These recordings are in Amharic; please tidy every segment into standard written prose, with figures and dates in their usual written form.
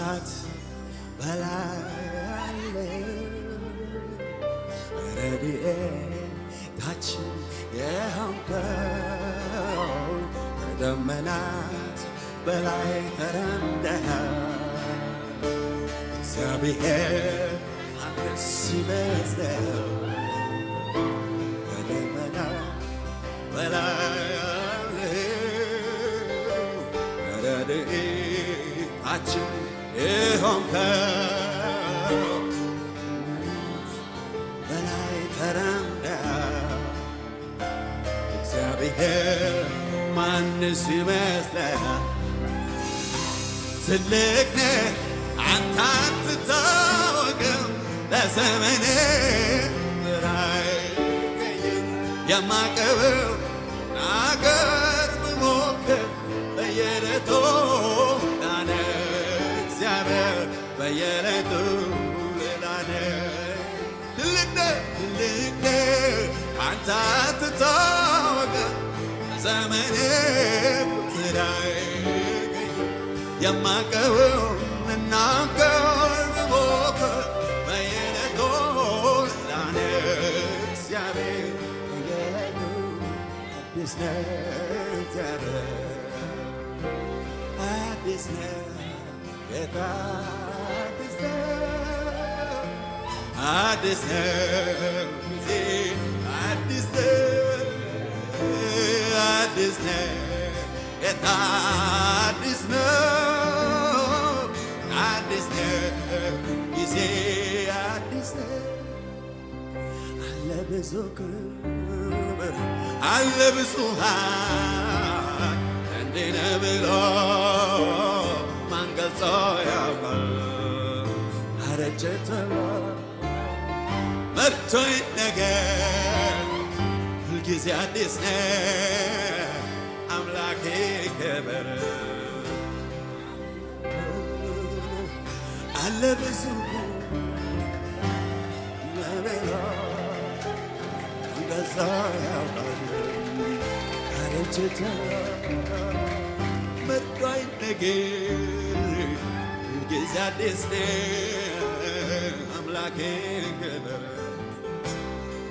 ከዘመናት በላይ አለ ረድኤታችን የሆንከው ከደመናት በላይ ተራምደሃል እግዚአብሔር አንተስ ይመስለው ከደመናት በላይ አለ ረድኤታችን የሆንከው በላይ ተራምደሃል እግዚአብሔር ማንስ ይመስልሃል ትልቅ ነህ አንተ አትታወቅም ለዘመንህ ራእይህን የማቀርበው ነገር ብሞክር በየዕለቱ ላነ እግዚአብሔር በየዕለቱ ሌላ ነህ ትልቅ ነህ አንተ አትታወቅም ለዘመንህ ራእይህን የማቀርበው እናገር ብሞክር በየዕለቱ ላነ እግዚአብሔር በየዕለቱ አዲስ ነህ እግዚአብሔር አዲስ ነህ ጌታ አዲስ ነህ አዲስ ነህ ጊዜ አዲስ ነህ አዲስ ነህ ጌታ አዲስ ነው አዲስ ነው ጊዜ አዲስ ነው አለ ብዙ ክብር አለ ብዙ ኃይል እንዲህ ነው ብሎ ማን ገልጾ ያውቃል አረጀ ተብሎ መርቶኝ ነገር ሁልጊዜ አዲስ ነው አምላኬ ክብር አለ ብዙ ለሌላ ገዛ ያውቃል አረጀተ መርዶኝ ነገር ሁልጊዜ አዲስ ነው አምላኬ ክብር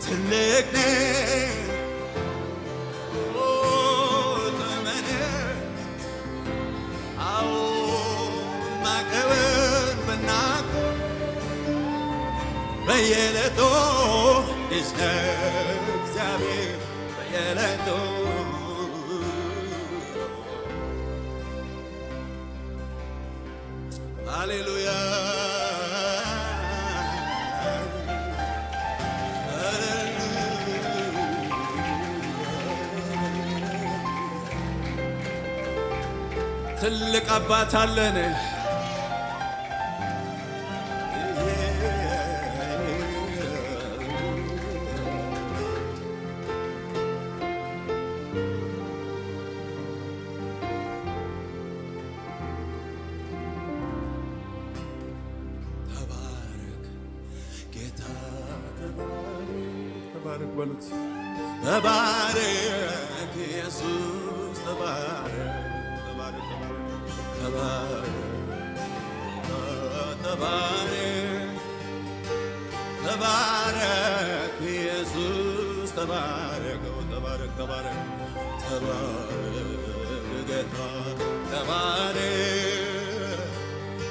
ትልቅ ነህ በየዕለቱ አዲስ ነህ እግዚአብሔር በየዕለቱ ሃሌሉያ ትልቅ አባት አለን ተባረክ በሉት ተባረክ ኢየሱስ ተባረክ ተባረክ ኢየሱስ ተባረክ ተባረክ ጌታ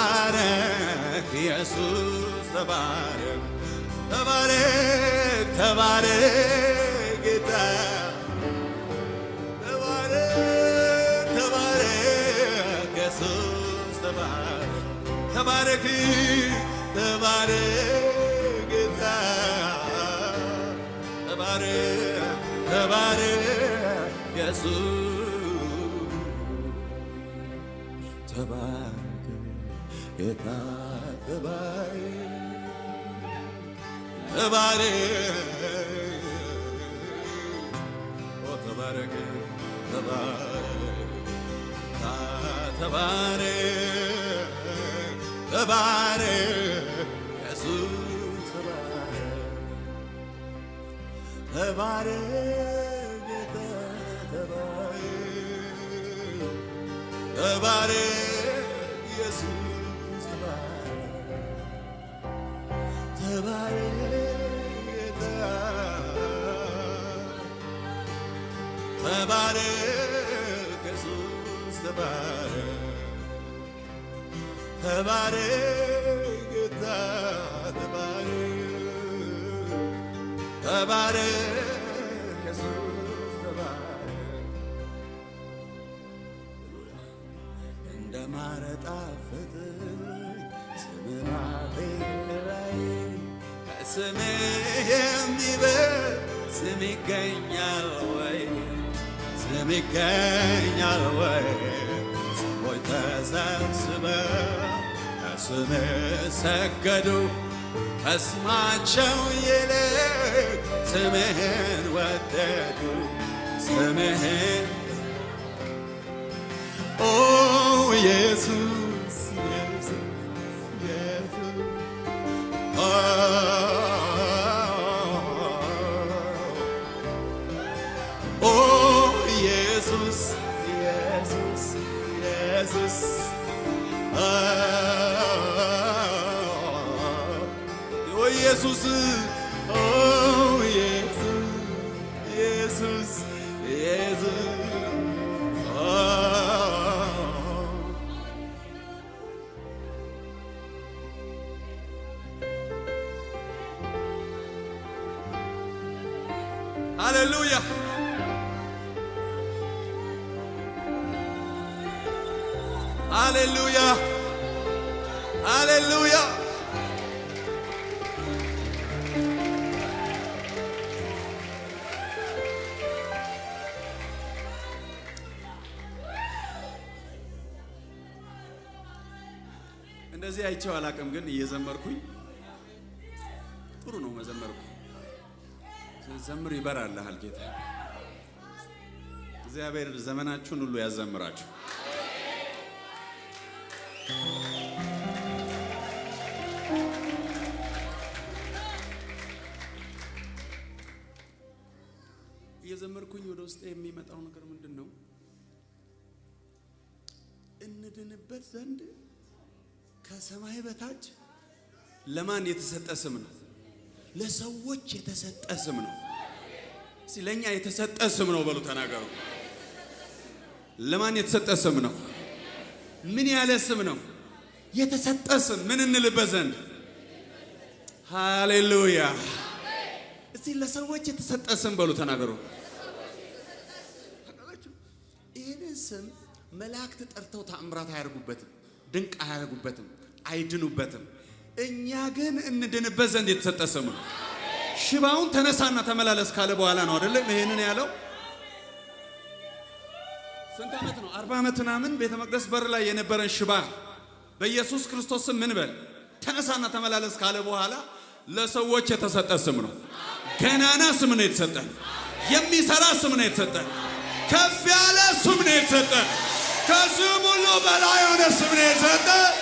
ተባረክ ኢየሱስ ተባረክ ጌታ ተባረክ ኢየሱስ ተባረክ ጌታ ተባረክ ኢየሱስ ተባረክ ጌታ ተባረክ ኢየሱስ ተባረክ ጌታ ተባረክ ኢየሱስ ተባረክ ጌታ ተባረክ ኢየሱስ ተባረክ ጌታ ተባረክ ኢየሱስ ተባረክ እንደ ማር ጣፈጠኝ ስምህ በአፌ ላይ ከስምህ የሚበልጥ ስም ይገኛል ወይ? ስም ይገኛል ወይ? ሰዎች ተሰብስበው ከስምህ ሰገዱ ከስማቸው ይልቅ ስምህን ወደዱ ስምህን ኦ ኢየሱስ ኢየሱስ ኢየሱስ ኦ ኢየሱስ ኢየሱስ ኢየሱስ ኢየሱስ ኦ ኢየሱስ ኢየሱስ ኢየሱስ ሃሌሉያ ሃሌሉያ ሃሌሉያ እንደዚህ አይቼው አላውቅም፣ ግን እየዘመርኩኝ ጥሩ ነው መዘመርኩ። ዘምር ይበራልሃል ጌታ። እግዚአብሔር ዘመናችሁን ሁሉ ያዘምራችሁ። እየዘመርኩኝ ወደ ውስጥ የሚመጣው ነገር ምንድን ነው? እንድንበት ዘንድ ከሰማይ በታች ለማን የተሰጠ ስም ነው? ለሰዎች የተሰጠ ስም ነው። ለኛ የተሰጠ ስም ነው በሉ ተናገሩ። ለማን የተሰጠ ስም ነው? ምን ያለ ስም ነው? የተሰጠ ስም ምን እንልበት ዘንድ? ሃሌሉያ። እስቲ ለሰዎች የተሰጠ ስም በሉ ተናገሩ። ይህንን ስም መላእክት ጠርተው ተአምራት አያደርጉበትም፣ ድንቅ አያደርጉበትም፣ አይድኑበትም። እኛ ግን እንድንበት ዘንድ የተሰጠ ስም ነው። ሽባውን ተነሳና ተመላለስ ካለ በኋላ ነው አይደለም ይሄንን ያለው። ስንት ዓመት ነው? 40 ዓመት ምናምን ቤተ መቅደስ በር ላይ የነበረን ሽባ በኢየሱስ ክርስቶስ ስም ምን በል ተነሳና ተመላለስ ካለ በኋላ ለሰዎች የተሰጠ ስም ነው። ገናና ስም ነው የተሰጠን። የሚሰራ ስም ነው የተሰጠን። ከፍ ያለ ስም ነው የተሰጠን። ከስም ሁሉ በላይ የሆነ ስም ነው የተሰጠን።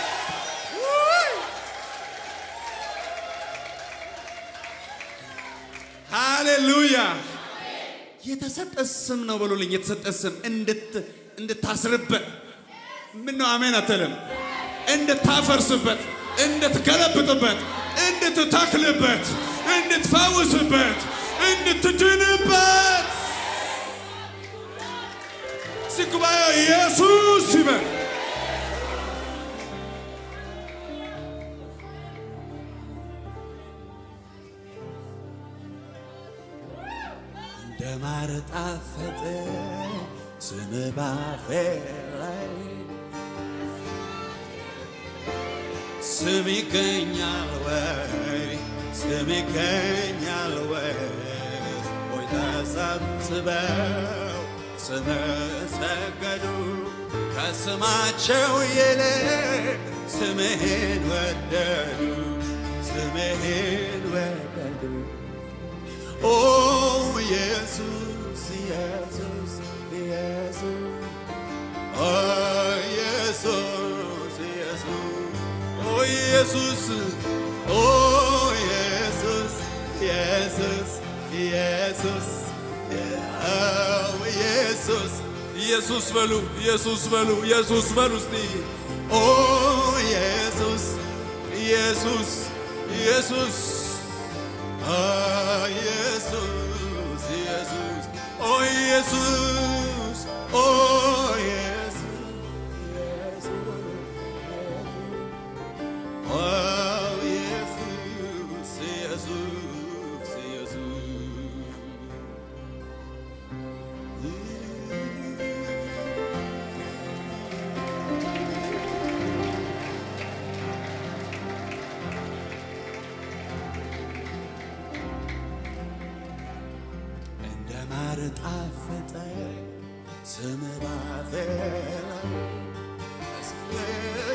ሃሌሉያ። የተሰጠ ስም ነው በሉልኝ። የተሰጠ ስም እንድታስርበት ምን ነው አሜን አትልም? እንድታፈርስበት፣ እንድትገለብጥበት፣ እንድትተክልበት፣ እንድትፈውስበት፣ እንድትድንበት ሲጉባኤ ኢየሱስ ይበል። እንደ ማር ጣፈጠ ስምህ በአፌ ላይ ስም ይገኛል ወይ? ስም ይገኛል ወይ? ወይ ተሰብስበው ስምህ ሰገዱ ከስማቸው ይልቅ ስምህን ወደዱ ስምህን ወደዱ። ኦ ኢየሱስ ኢየሱስ ኢየሱስ ኦ ኢየሱስ ኢየሱስ ኦ ኢየሱስ ኦ ኢየሱስ ኢየሱስ ኢየሱስ ኢየሱስ ኢየሱስ በሉ ኢየሱስ በሉ ኢየሱስ በሉ እስቲ ኦ ኢየሱስ ኢየሱስ ኢየሱስ ኢየሱስ ኦ ኢየሱስ ኦ ጣፈጠ ስም ባፌ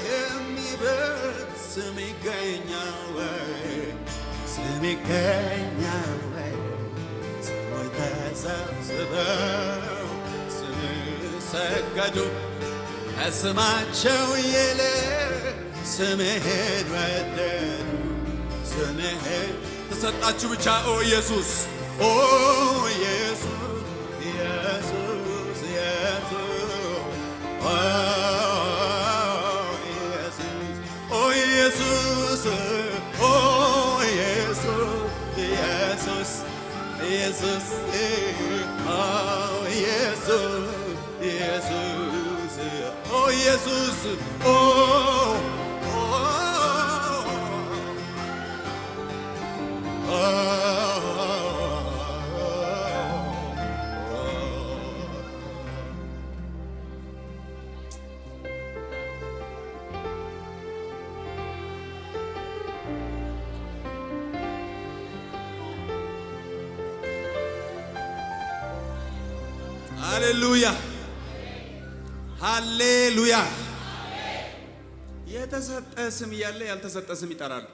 የሚበልጥ ስም ይገኛል ወይ? ስም ይገኛል ወይ? ሰዎች ተሰብስበው ስም ሰገዱ ከስማቸው ይልቅ ስምህን ወደዱ። ስምህን ተሰጣችሁ ብቻ ኦ ኢየሱስ ኦ ኢየሱስ ኢየሱስ ኢየሱስ ኦ ኢየሱስ ኢየሱስ ኢየሱስ ኢየሱስ ኦ ኢየሱስ ኦ ሃሌሉያ ሃሌሉያ። የተሰጠ ስም እያለ ያልተሰጠ ስም ይጠራሉ።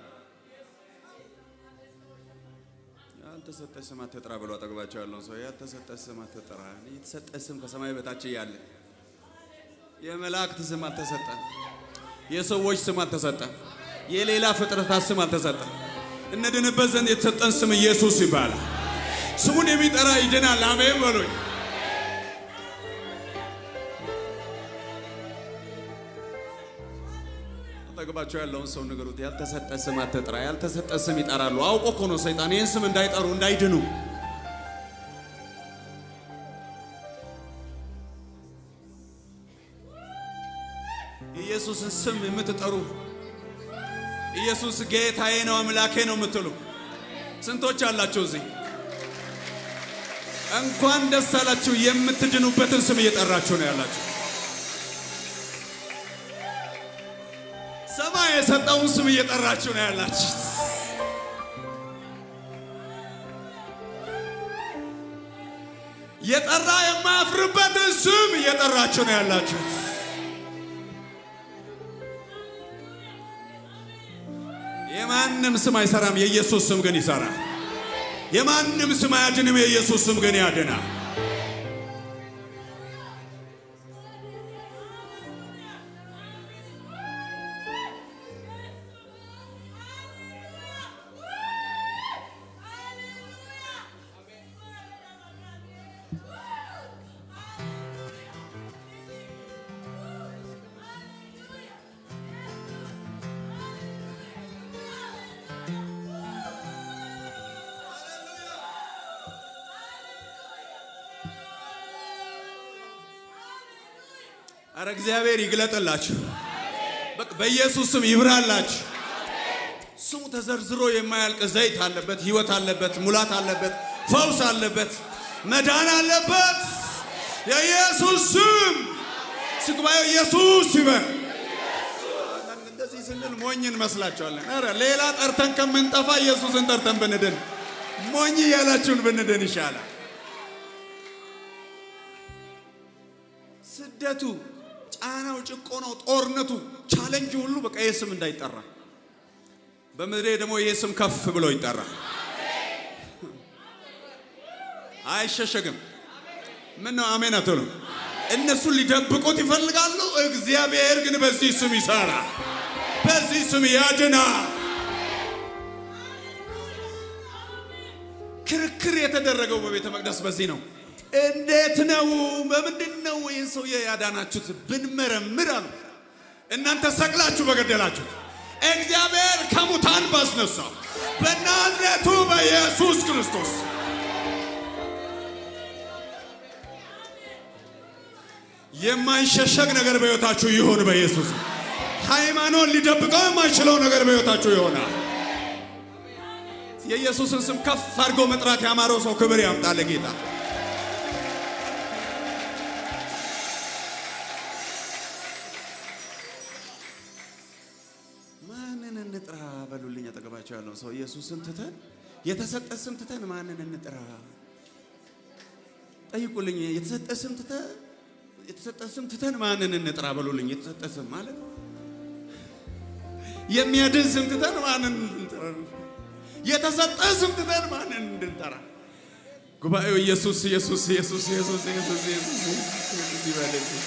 ያልተሰጠ ስም አትጥራ ብሎ አጠገባቸው ያለውን ሰው ያልተሰጠ ስም አትጥራ። የተሰጠ ስም ከሰማይ በታች እያለ የመላእክት ስም አልተሰጠም፣ የሰዎች ስም አልተሰጠም፣ የሌላ ፍጥረታት ስም አልተሰጠም። እንድንበት ዘንድ የተሰጠን ስም ኢየሱስ ይባላል። ስሙን የሚጠራ ይድናል። አሜን በሉኝ። አጠገባቸው ያለውን ሰው ንገሩት፣ ያልተሰጠ ስም አትጥራ። ያልተሰጠ ስም ይጠራሉ። አውቆ እኮ ነው ሰይጣን ይህን ስም እንዳይጠሩ እንዳይድኑ። ኢየሱስን ስም የምትጠሩ ኢየሱስ ጌታዬ ነው አምላኬ ነው የምትሉ ስንቶች አላችሁ እዚህ? እንኳን ደስ አላችሁ። የምትድኑበትን ስም እየጠራችሁ ነው ያላችሁ። ሰማይ የሰጠውን ስም እየጠራችሁ ነው ያላችሁ። የጠራ የማያፍርበትን ስም እየጠራችሁ ነው ያላችሁ። የማንም ስም አይሰራም፣ የኢየሱስ ስም ግን ይሰራል። የማንም ስም አያድንም፣ የኢየሱስ ስም ግን ያድናል። አረ እግዚአብሔር ይግለጥላችሁ። በቃ በኢየሱስ ስም ይብራላችሁ። ስሙ ተዘርዝሮ የማያልቅ ዘይት አለበት፣ ህይወት አለበት፣ ሙላት አለበት፣ ፈውስ አለበት፣ መዳን አለበት። የኢየሱስ ስም ስግባዩ ኢየሱስ ይበል። እንደዚህ ስንል ሞኝ እንመስላችኋለን። አረ ሌላ ጠርተን ከምንጠፋ ኢየሱስን ጠርተን ብንድን ሞኝ ያላችሁን ብንድን ይሻላል። ስደቱ፣ ጫናው፣ ጭቆናው፣ ጦርነቱ፣ ቻሌንጅ ሁሉ በቃ ይሄ ስም እንዳይጠራ በምድሬ ደግሞ ይሄ ስም ከፍ ብሎ ይጠራል። አይሸሸግም። ምን ነው አሜን አትሉ? እነሱ ሊደብቁት ይፈልጋሉ። እግዚአብሔር ግን በዚህ ስም ይሰራል፣ በዚህ ስም ያድናል። ክርክር የተደረገው በቤተ መቅደስ በዚህ ነው። እንዴት ነው በምንድን ነው ይህን ሰውዬ ያዳናችሁት ብንመረምር አሉ። እናንተ ሰቅላችሁ በገደላችሁት፣ እግዚአብሔር ከሙታን ባስነሳው በናዝሬቱ በኢየሱስ ክርስቶስ የማይሸሸግ ነገር በሕይወታችሁ ይሁን። በኢየሱስ ሃይማኖት ሊደብቀው የማይችለው ነገር በሕይወታችሁ ይሆናል። የኢየሱስን ስም ከፍ አድርጎ መጥራት ያማረው ሰው ክብር ያምጣል ጌታ። ማንን እንጥራ በሉልኝ። አጠገባቸው ያለው ሰው ኢየሱስን ትተን የተሰጠ ስም ትተን ማንን እንጥራ ጠይቁልኝ። የተሰጠ ስም ትተን ማንን እንጥራ በሉልኝ። የተሰጠ ስም ማለት የሚያድን ስም ትተን ማንን እንጥራ? የተሰጠ ስም ትተን ማንን እንጥራ? ጉባኤው ኢየሱስ ኢየሱስ ኢየሱስ ኢየሱስ ኢየሱስ ኢየሱስ ይበልልኝ።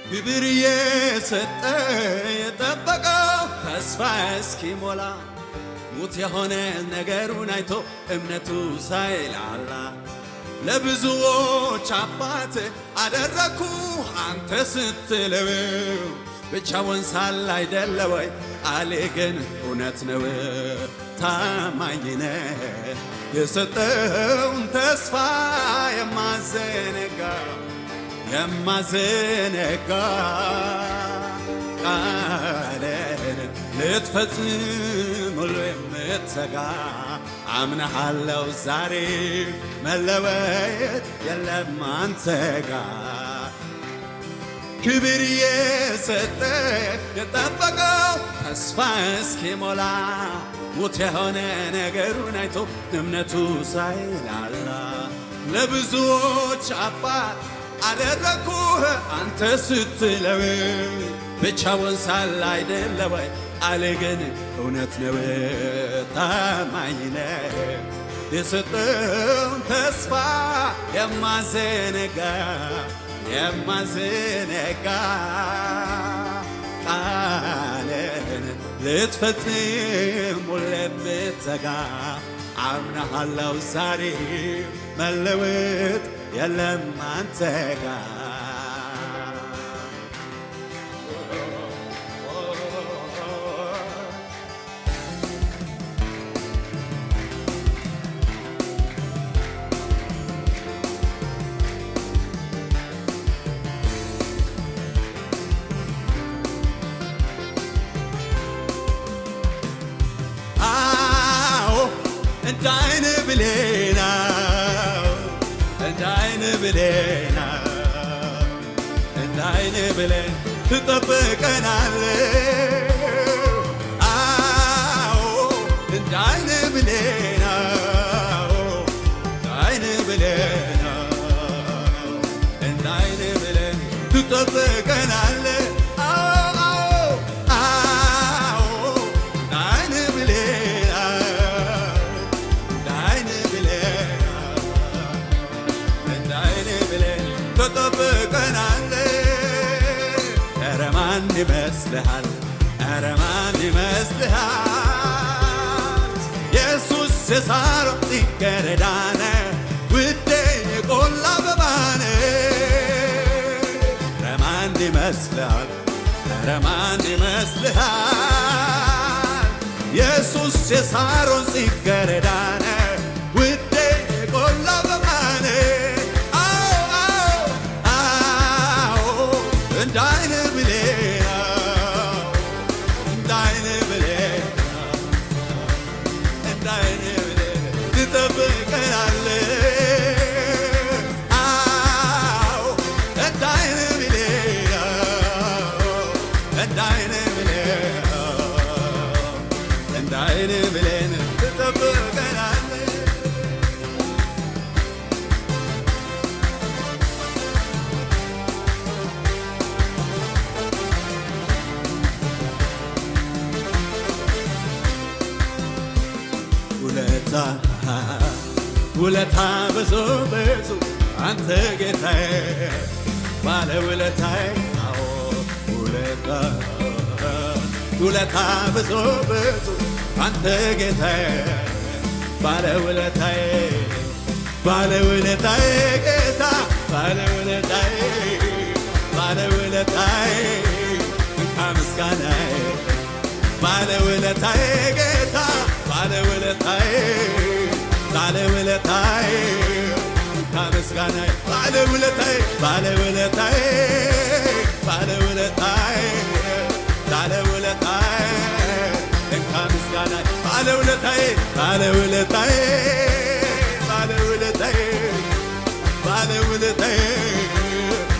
ክብር የሰጠ የጠበቀው ተስፋ እስኪሞላ ሙት የሆነ ነገሩን አይቶ እምነቱ ሳይላላ ለብዙዎች አባት አደረኩ አንተ ስትለው ብቻውን ሳለ አይደለ ወይ ቃሌ ግን እውነት ነው። ታማኝ ነህ የሰጠውን ተስፋ የማዘነጋ ቃልን ልትፈጽም ሁሉ የምትተጋ አምነሃለው ዛሬ መለወጥ የለም አንተ ጋር። ክብር የሰጠ የጠበቀው ተስፋ እስኪሞላ ሙት የሆነ ነገሩን አይቶ እምነቱ ሳይላላ ለብዙዎች አባት አደረኩህ አንተ ስትለው ብቻውን ሳለ አይደለ ወይ ቃል ግን እውነት ነው። ታማኝ ነህ የሰጠውን ተስፋ የማዘነጋ ቃልን ልትፈጽም ሁሌ የምትተጋ አምነሃለው ዛሬ መለወጥ የለም አንተ ጋር። አዎ እንደ ዓይን ብሌና እንደ ዓይን ብሌን ትጠብቀናለህ። አዎ እንደ ዓይን ብሌን እንደ ዓይን ብሌን ትጠብቀናለህ። ይመስልሃል? ኧረ ማን ይመስልሃል? ኢየሱስ የሳሮን ጽጌረዳ ነህ ውዴ የቆላ አበባ ነህ። ኧረ ማን ይመስልሃል? ኧረ ማን ይመስልሃል? ኢየሱስ የሳሮን ጽጌረዳ ነህ ውዴ የቆላ አበባ ነህ። አዎ አዎ እንደ ዓይን ብሌን ውለታ ብዙ ብዙ አንተ ጌታዬ ባለውለታዬ አዎ ውለታ ብዙ ብዙ አንተ ጌታዬ ባለውለታዬ ባለውለታዬ ጌታ ባለውለታዬ እንካ ምስጋናዬ ባለውለታዬ ጌታ ባለውለታዬ እንካ ምስጋናዬ ባለውለታዬ እንካ ምስጋናዬ ባለውለታዬ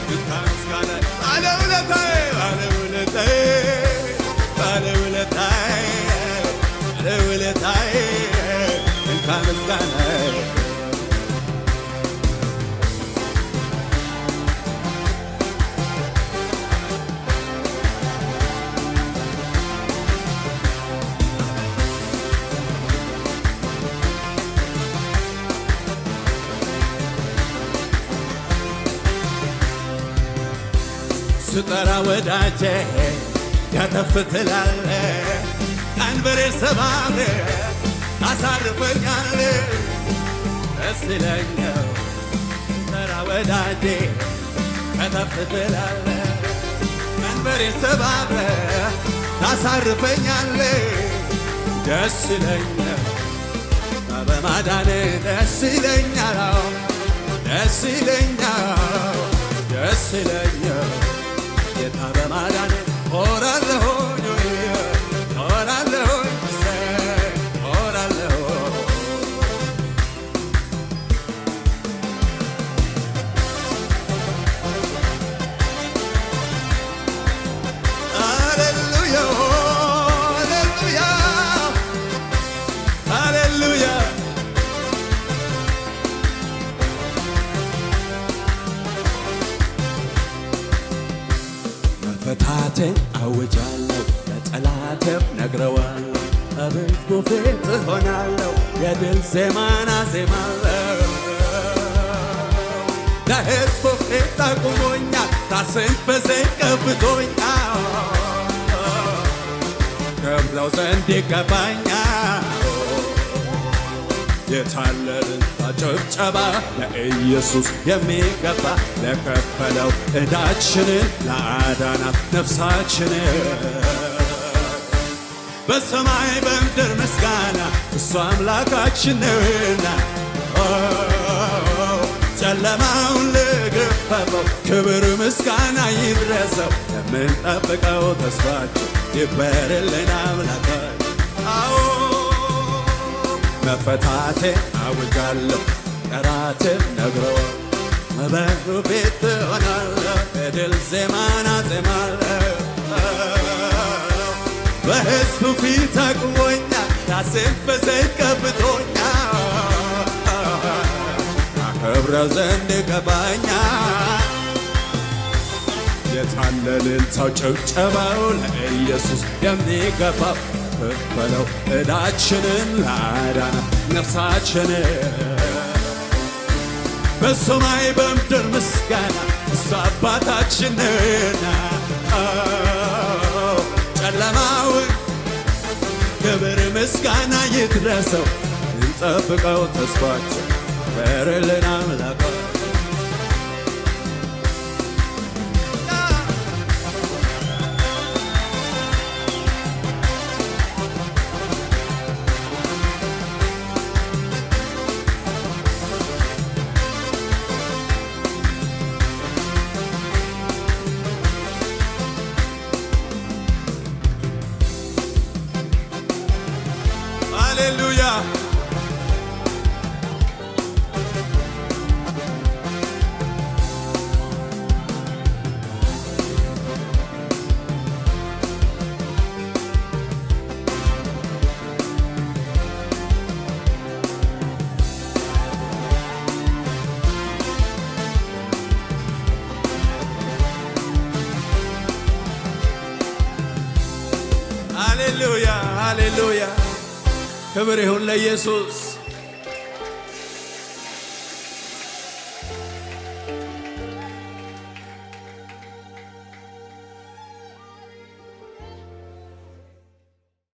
እንካ ምስጋናዬ ባለውለታዬ እንካ ምስጋናዬ ስጠራ ወዳጄ ከተፍ ትላለ ቀንበሬ ሰባብረ ታሳርፈኛለ ደስ ይለኛል ስጠራ ወዳጄ ከተፍ ትላለ ቀንበሬ ሰባብረ ታሳርፈኛለ ደስ ይለኛል በማዳን ደስ ይለኛል ጌታ በማዳን ሆራለሁ መፈታቴን አውጃለሁ ለጠላቴም ነግረዋለሁ በሕዝቡ ፊት እሆናለሁ የድል ዜማን አዜማለሁ ለሕዝቡ ፊት ጠቁሞኛል ራሴን በዘይት ቀብቶኛል ከብረው ዘንድ ይገባኛል የታለልን ጭብጨባ ለኢየሱስ የሚገባ ለከፈለው ዕዳችንን ለአዳናት ነፍሳችንን በሰማይ በምድር ምስጋና እሱ አምላካችን ነውና ጨለማውን ለገፈፈው ክብር ምስጋና ይድረሰው የምንጠብቀው ተስፋችን ይበርልን አምላካችን መፈታቴ አውጃለሁ ጠላቴም ነግረዋል በሕዝቡ ፊት እሆናለሁ የድል ዜማን አዜማለሁ በሕዝቡ ፊት አቁሞኛል ራሴን በዘይት ቀብቶኛል አከብረው ዘንድ ይገባኛል የታለ እልልታው ጭብጨባው ለኢየሱስ የሚገባው ከፈለው ዕዳችንን ለአዳናት ነፍሳችንን በሰማይ በምድር ምስጋና እሱ አባታችን ነውና ጨለማውን ክብር ምስጋና ይድረሰው እንጠብቀው ተስፋችን በርልን አምላካችን ሃሌሉያ ሃሌሉያ ሃሌሉያ ክብር ይሁን ለኢየሱስ